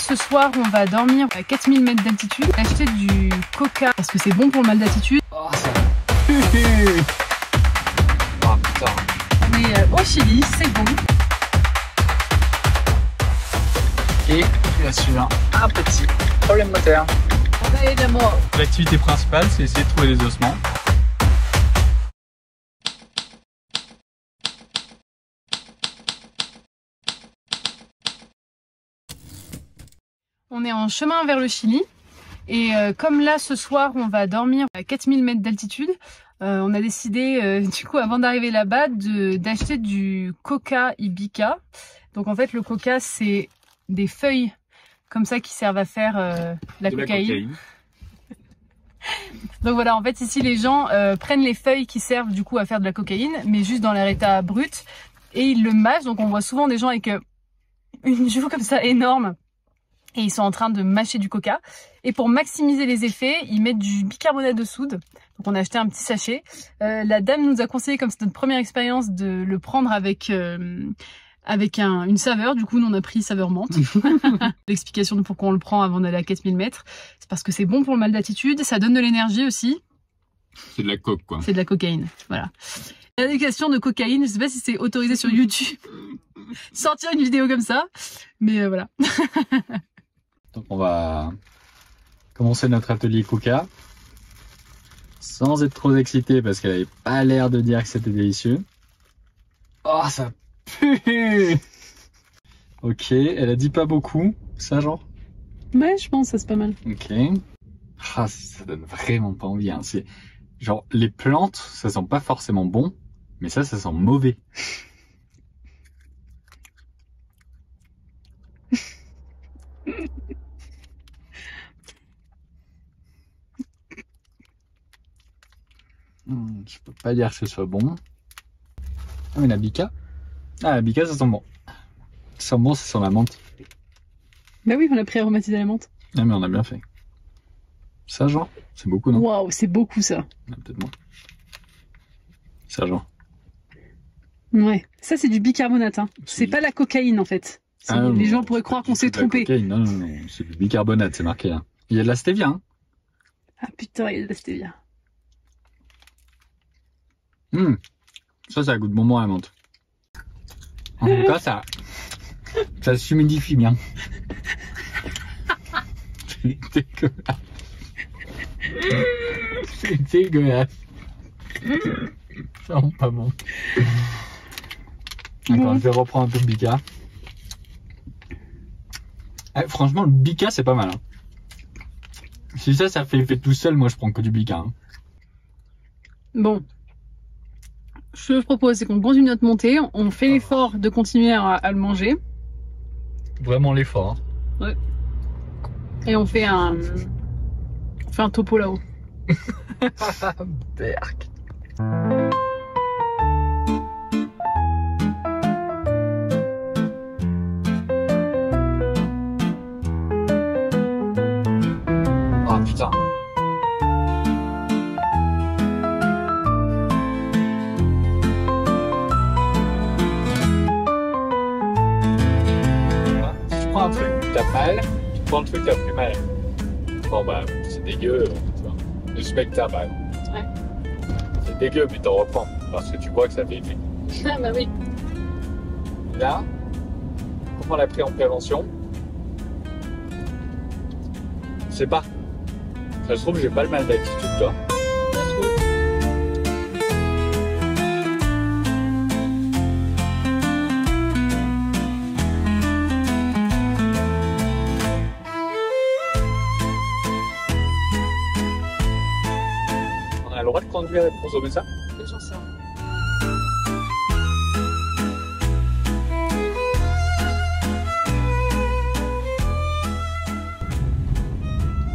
Ce soir, on va dormir à 4000 mètres d'altitude. Acheter du coca parce que c'est bon pour le mal d'attitude. Oh, ça pue. Oh putain. On est au Chili, c'est bon. Et bien sûr, un petit problème moteur. On va aller de mort. L'activité principale, c'est essayer de trouver les ossements. On est en chemin vers le Chili et comme là ce soir on va dormir à 4000 mètres d'altitude, on a décidé du coup avant d'arriver là-bas d'acheter du coca Ibica. Donc en fait le coca c'est des feuilles comme ça qui servent à faire la cocaïne. Donc voilà, en fait ici les gens prennent les feuilles qui servent du coup à faire de la cocaïne mais juste dans leur état brut et ils le mâchent. Donc on voit souvent des gens avec une joue comme ça énorme. Et ils sont en train de mâcher du coca. Et pour maximiser les effets, ils mettent du bicarbonate de soude. Donc on a acheté un petit sachet. La dame nous a conseillé, comme c'est notre première expérience, de le prendre avec une saveur. Du coup, nous on a pris saveur menthe. L'explication de pourquoi on le prend avant d'aller à 4000 mètres, c'est parce que c'est bon pour le mal d'attitude. Ça donne de l'énergie aussi. C'est de la coke quoi. C'est de la cocaïne, voilà. L'éducation de cocaïne, je sais pas si c'est autorisé sur YouTube. Sortir une vidéo comme ça. Mais voilà. Donc on va commencer notre atelier coca sans être trop excité parce qu'elle avait pas l'air de dire que c'était délicieux. Oh ça pue. Ok, elle a dit pas beaucoup, ça genre? Ouais, je pense que c'est pas mal. Ok. Ah, ça donne vraiment pas envie. Hein. C'est genre les plantes, ça sent pas forcément bon, mais ça sent mauvais. Je peux pas dire que ce soit bon. Ah mais la bica. Ah la bica ça sent bon. Ça sent bon, ça sent la menthe. Bah oui, on a pris aromatisé la menthe. Ah mais on a bien fait. Ça genre, c'est beaucoup non? Waouh, c'est beaucoup ça. Ah, peut-être moins. Ça genre. Ouais, ça c'est du bicarbonate. Hein. C'est pas la cocaïne en fait. Ah, les gens pourraient croire qu'on s'est trompé. Non, non, non, c'est du bicarbonate, c'est marqué là. Il y a de la stevia. Hein. Ah putain, il y a de la stevia. Ça goûte bonbon à la menthe. En tout cas, ça s'humidifie bien. C'est dégueulasse. C'est dégueulasse. C'est vraiment pas bon. D'accord, je vais reprendre un peu de bica. Franchement, le bica, c'est pas mal. Hein. Si ça fait effet tout seul, moi je prends que du bica. Hein. Bon. Ce que je propose, c'est qu'on continue notre montée, on fait l'effort de continuer à le manger. Vraiment l'effort. Hein. Ouais. Et on fait un topo là-haut. Berk. Oh putain. Un truc, t'as mal, tu prends le truc, t'as plus mal. Bon bah, c'est dégueu, tu vois. Le spectacle, bah, ouais. C'est dégueu, mais t'en reprends, parce que tu vois que ça fait effet. Ah bah oui. Là, comment on l'a pris en prévention? Je sais pas. Ça se trouve, j'ai pas le mal d'attitude, toi. Ça se trouve. On a le droit de conduire et de consommer ça? J'en sais rien.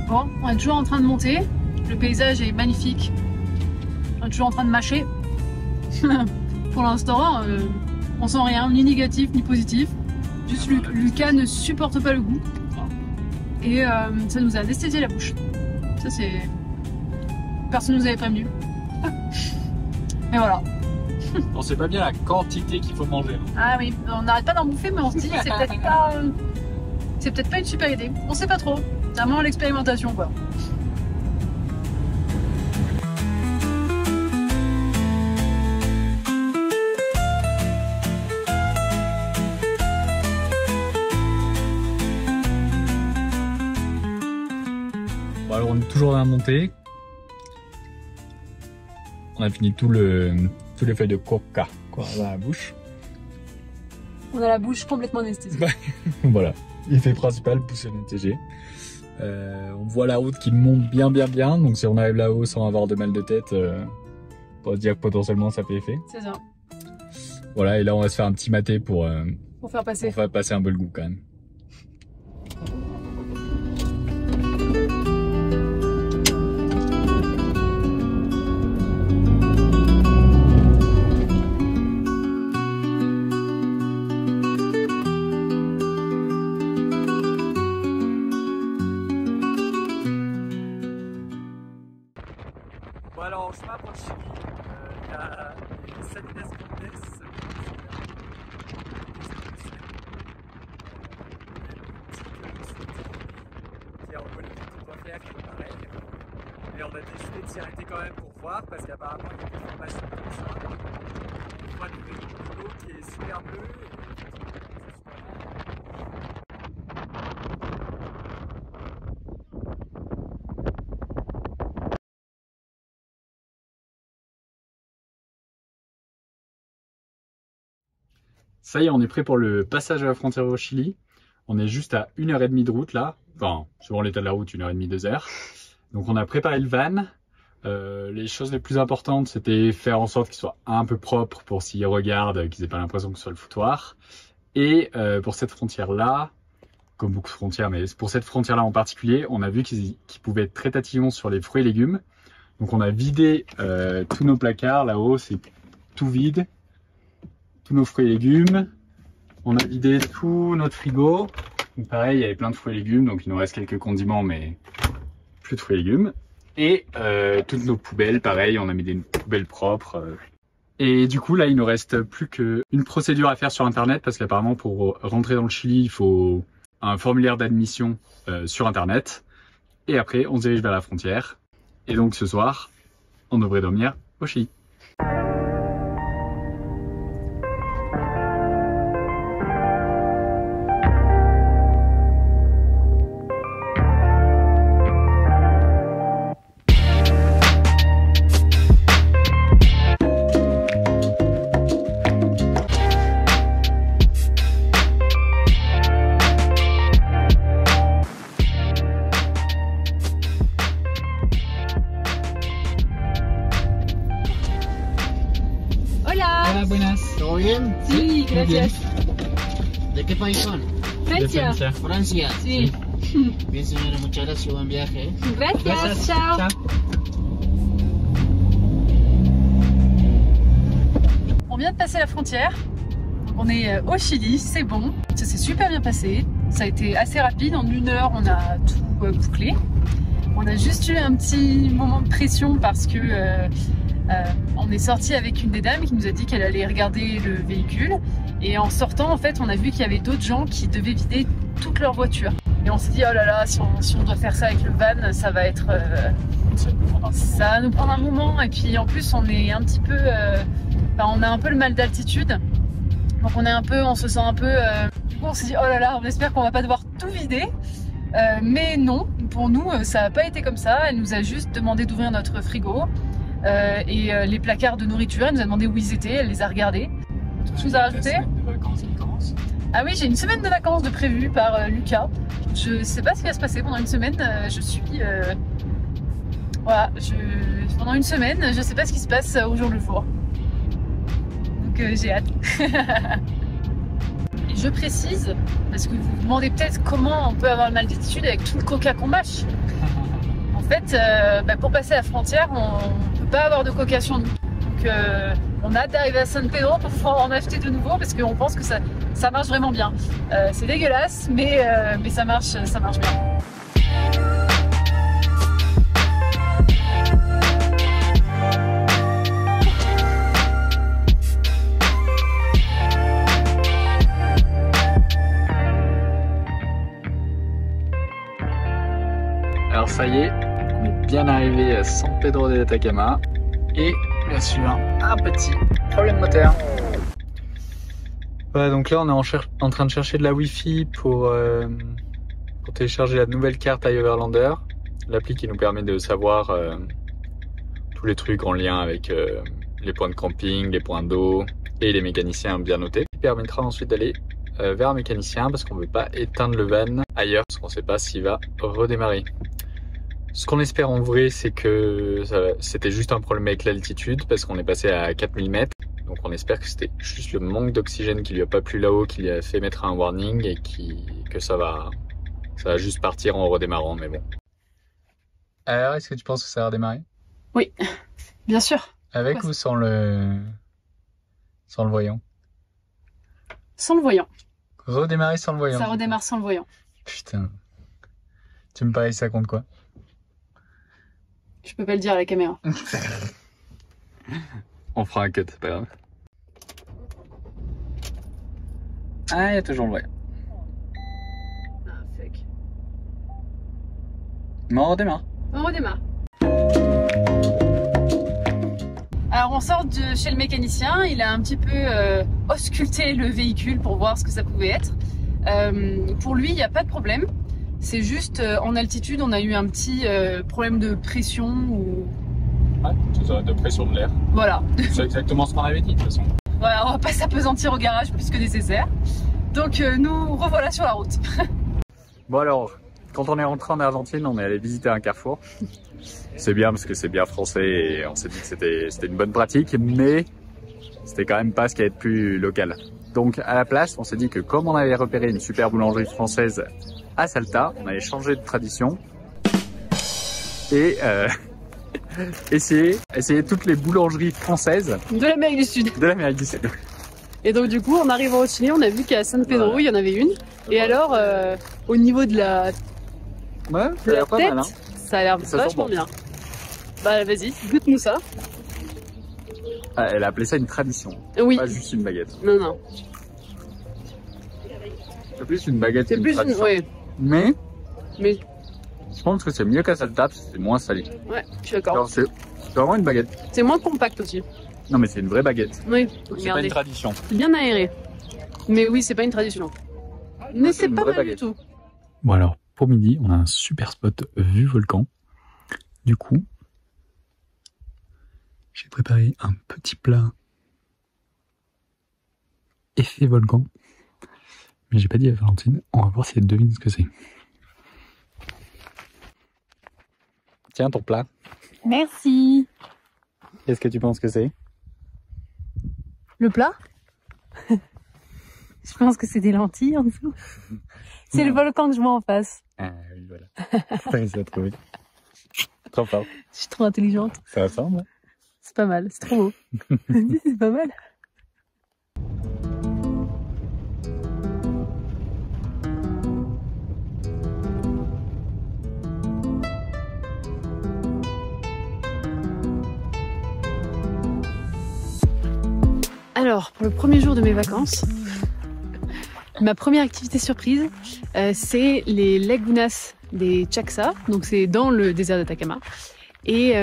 Bon, on est toujours en train de monter. Le paysage est magnifique. On est toujours en train de mâcher. Pour l'instant, on sent rien, ni négatif ni positif. Juste Lucas ne supporte pas le goût. Et ça nous a anesthésié la bouche. Ça c'est... Personne nous avait prévenu. Et voilà. On sait pas bien la quantité qu'il faut manger. Ah oui, on n'arrête pas d'en bouffer, mais on se dit c'est peut-être pas c'est peut-être pas une super idée. On sait pas trop. C'est vraiment l'expérimentation quoi. Bon, alors on est toujours dans la montée. On a fini tous les feuilles de coca quoi, dans la bouche. On a la bouche complètement anesthésiée. Voilà, l'effet principal, pousser le TG. On voit la route qui monte bien. Donc si on arrive là-haut sans avoir de mal de tête, on peut se dire que potentiellement ça fait effet. C'est ça. Voilà, et là on va se faire un petit maté pour faire passer. Pour faire passer un peu le goût quand même. Bon alors, je chemin pour le Chili, il y a les Salinas Grandes, qui est en Bolivie qu'on doit faire, qui est pareil. Mais on a décidé de s'y arrêter quand même pour voir, parce qu'apparemment il y a des formations comme ça. On voit de l'eau qui est super bleue. Ça y est, on est prêt pour le passage à la frontière au Chili. On est juste à 1h30 de route là. Enfin, suivant l'état de la route, 1h30, 2h. Donc on a préparé le van. Les choses les plus importantes, c'était faire en sorte qu'il soit un peu propre pour s'ils regardent, qu'ils aient pas l'impression que ce soit le foutoir. Et pour cette frontière-là, comme beaucoup de frontières, mais pour cette frontière-là en particulier, on a vu qu'ils pouvaient être très tatillons sur les fruits et légumes. Donc on a vidé tous nos placards. Là-haut, c'est tout vide. Tous nos fruits et légumes. On a vidé tout notre frigo. Donc pareil, il y avait plein de fruits et légumes, donc il nous reste quelques condiments, mais plus de fruits et légumes. Et toutes nos poubelles, pareil, on a mis des poubelles propres. Et du coup, là, il nous reste plus qu'une procédure à faire sur Internet, parce qu'apparemment, pour rentrer dans le Chili, il faut un formulaire d'admission sur Internet. Et après, on se dirige vers la frontière. Et donc ce soir, on devrait dormir au Chili. Hola, buenas. ¿Todo bien? Sí, gracias. ¿De qué país son? Francia. Francia. Sí. Bien, señora, muchas gracias. Buen viaje. Gracias. Ciao. On vient de passer la frontière. On est au Chili, c'est bon. Ça s'est super bien passé. Ça a été assez rapide. En 1 heure, on a tout bouclé. On a juste eu un petit moment de pression parce que on est sorti avec une des dames qui nous a dit qu'elle allait regarder le véhicule. Et en sortant, en fait, on a vu qu'il y avait d'autres gens qui devaient vider toute leur voiture. Et on s'est dit, oh là là, si on doit faire ça avec le van, ça va être... ça va nous prendre un moment. Et puis en plus, on est un petit peu... on a un peu le mal d'altitude. Donc on se sent un peu... Du coup, on s'est dit, oh là là, on espère qu'on va pas devoir tout vider. Mais non, pour nous, ça n'a pas été comme ça. Elle nous a juste demandé d'ouvrir notre frigo. Et les placards de nourriture, elle nous a demandé où ils étaient, elle les a regardés. Quelque chose à rajouter? Ah oui, j'ai une semaine de vacances de prévues par Lucas. Je sais pas ce qui va se passer pendant une semaine. Je suis... Voilà, pendant une semaine, je sais pas ce qui se passe au jour le jour. Donc j'ai hâte. Et je précise, parce que vous vous demandez peut-être comment on peut avoir le mal d'altitude avec tout le coca qu'on mâche. En fait, pour passer la frontière, on peut pas avoir de coca sur nous. Donc on a hâte d'arriver à San Pedro pour pouvoir en acheter de nouveau parce qu'on pense que ça marche vraiment bien. C'est dégueulasse, mais ça marche bien. Alors ça y est, on est bien arrivé à San Pedro de Atacama et bien sûr un petit problème moteur. Voilà, donc là on est en train de chercher de la Wi-Fi pour télécharger la nouvelle carte iOverlander, l'appli qui nous permet de savoir tous les trucs en lien avec les points de camping, les points d'eau et les mécaniciens bien notés, qui permettra ensuite d'aller vers un mécanicien parce qu'on ne veut pas éteindre le van ailleurs parce qu'on ne sait pas s'il va redémarrer. Ce qu'on espère en vrai, c'est que c'était juste un problème avec l'altitude parce qu'on est passé à 4000 mètres. Donc on espère que c'était juste le manque d'oxygène qui lui a pas plu là-haut, qui lui a fait mettre un warning et que ça va juste partir en redémarrant, mais bon. Alors, est-ce que tu penses que ça va redémarrer? Oui, bien sûr. Avec ou sans le voyant? Sans le voyant. Redémarrer sans le voyant. Ça redémarre sans le voyant. Putain. Tu me paries ça compte quoi? Je peux pas le dire à la caméra. On fera un cut, c'est pas grave. Ah, il y a toujours le voyant. Ah, fuck. Mais on redémarre. On redémarre. Alors on sort de chez le mécanicien, il a un petit peu ausculté le véhicule pour voir ce que ça pouvait être. Pour lui, il n'y a pas de problème. C'est juste en altitude, on a eu un petit problème de pression ou... Ouais, de pression de l'air. Voilà. C'est exactement ce qu'on avait dit de toute façon. Voilà, on va pas s'apesantir au garage plus que nécessaire. Donc nous revoilà sur la route. Bon alors, quand on est rentré en Argentine, on est allé visiter un carrefour. C'est bien parce que c'est bien français et on s'est dit que c'était une bonne pratique, mais c'était quand même pas ce qui allait être plus local. Donc à la place, on s'est dit que comme on avait repéré une super boulangerie française à Salta, on allait changer de tradition et essayer toutes les boulangeries françaises De l'Amérique du Sud. de l'Amérique du Sud. Et donc du coup, en arrivant au Chili, on a vu qu'à San Pedro, voilà, il y en avait une. Et alors, au niveau de la Ouais, ça a l'air pas tête, mal, hein. ça a l'air Ça sent vachement bon. bien. Bah vas-y, goûte-nous ça. Ah, elle a appelé ça une tradition, Oui. pas juste une baguette. Non, non. C'est plus une baguette C'est qu'une plus une... tradition. Ouais. Mais Mais... je pense que c'est mieux qu'à Salta parce que c'est moins salé. Ouais, je suis d'accord. Alors c'est vraiment une baguette. C'est moins compact aussi. Non mais c'est une vraie baguette. Oui, C'est pas regardez. une tradition. C'est bien aéré. Mais oui, c'est pas une tradition. Mais c'est c'est une pas vraie mal baguette. du tout. Bon alors, pour midi, on a un super spot vue volcan. Du coup, j'ai préparé un petit plat effet volcan. Mais j'ai pas dit à Valentine, on va voir si elle devine ce que c'est. Tiens ton plat. Merci. Qu'est-ce que tu penses que c'est? Le plat? Je pense que c'est des lentilles en dessous. C'est le volcan que je vois en face. Ah oui, voilà. T'as réussi à trouver. Trop fort. Je suis trop intelligente. Ça ressemble. C'est pas mal, c'est trop beau. C'est pas mal. Alors, pour le premier jour de mes vacances, ma première activité surprise, c'est les lagunas des Chaxa. Donc c'est dans le désert d'Atacama. Et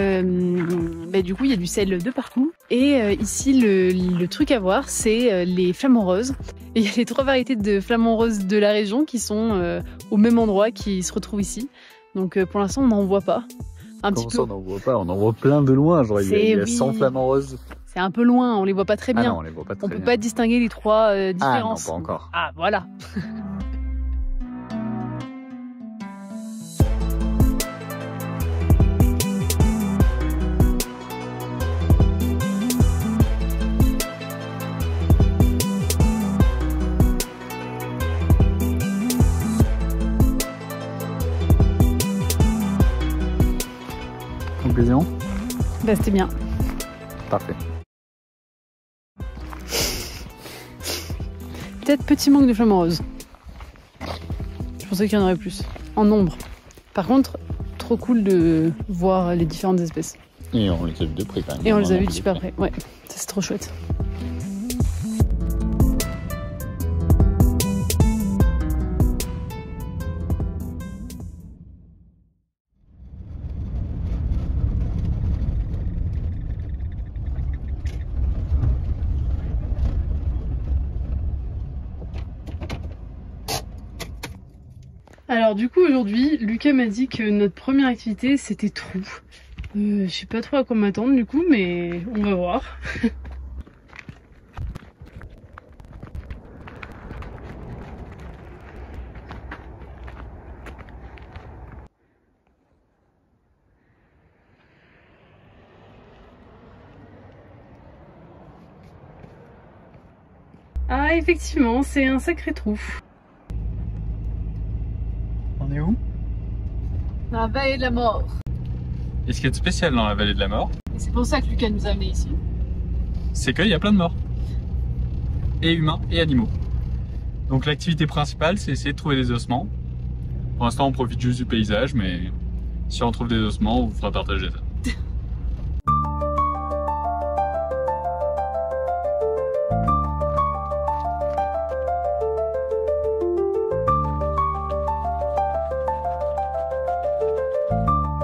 du coup, il y a du sel de partout. Et ici, le truc à voir, c'est les flamants roses. Et il y a les 3 variétés de flamants roses de la région qui sont au même endroit, qui se retrouvent ici. Donc pour l'instant, on n'en voit pas. Comment ça, on n'en voit pas? On en voit plein de loin. Genre, il y a 100 flamants roses. C'est un peu loin, on les voit pas très bien. Ah non, on les voit pas très on bien. peut pas distinguer les 3 différences. Ah non, pas encore. Ah, voilà. Conclusion? Bah, c'était bien. Parfait. Peut-être petit manque de flamants roses. Je pensais qu'il y en aurait plus. En nombre. Par contre, trop cool de voir les différentes espèces. Et on les a vus de près quand même. Et on les a vus de super près. Ouais, ça c'est trop chouette. Alors du coup aujourd'hui, Lucas m'a dit que notre première activité c'était trou. Je sais pas trop à quoi m'attendre du coup, mais on va voir. Ah effectivement, c'est un sacré trou. On est où? La vallée de la mort. Et ce qui est spécial dans la vallée de la mort, Et c'est pour ça que Lucas nous a amenés ici. c'est qu'il y a plein de morts. Et humains et animaux. Donc l'activité principale, c'est essayer de trouver des ossements. Pour l'instant, on profite juste du paysage, mais si on trouve des ossements, on vous fera partager ça.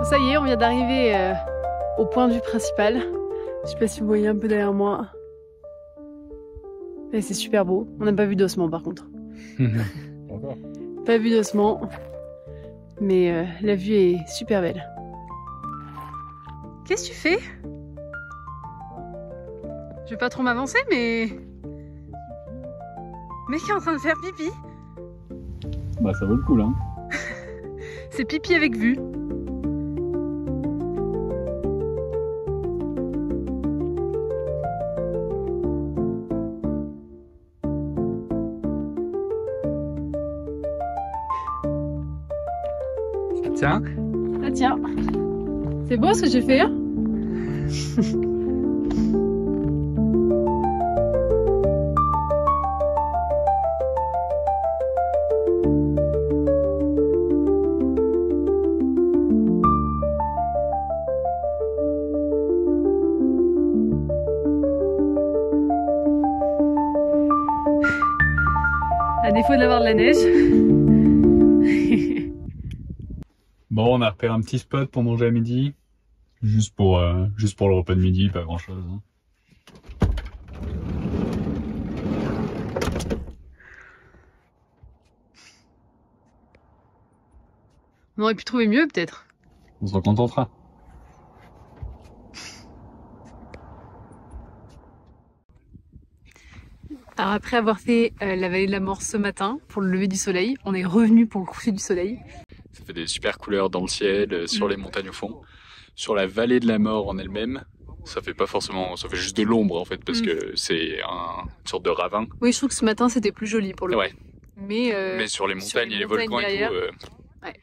Ça y est, on vient d'arriver au point de vue principal. Je sais pas si vous voyez un peu derrière moi. Mais c'est super beau. On n'a pas vu d'ossements par contre. Encore. Pas vu d'ossements. Mais la vue est super belle. Qu'est-ce que tu fais? Je vais pas trop m'avancer, mais... Le mec est en train de faire pipi. Bah ça vaut le coup là. C'est pipi avec vue. Tiens. Ah tiens. C'est beau ce que j'ai fait, hein? À défaut d'avoir de la neige. Bon, on a repéré un petit spot pour manger à midi. Juste pour le repas de midi, pas grand chose. Hein. On aurait pu trouver mieux peut-être. On se recontentera. Alors après avoir fait la vallée de la mort ce matin pour le lever du soleil, on est revenu pour le coucher du soleil. Ça fait des super couleurs dans le ciel, sur les montagnes au fond. Sur la vallée de la mort en elle-même, ça fait pas forcément, ça fait juste de l'ombre en fait, parce que c'est une sorte de ravin. Oui, je trouve que ce matin c'était plus joli pour le coup. Ouais. Mais sur les montagnes et les volcans et derrière, tout. ouais.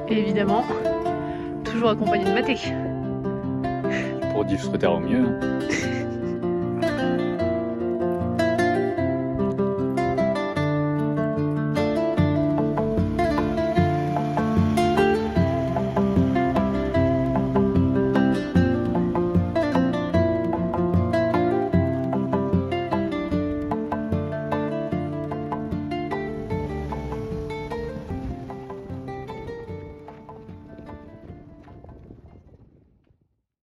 Et évidemment, toujours accompagné de maté. Pour disfruter au mieux. Hein.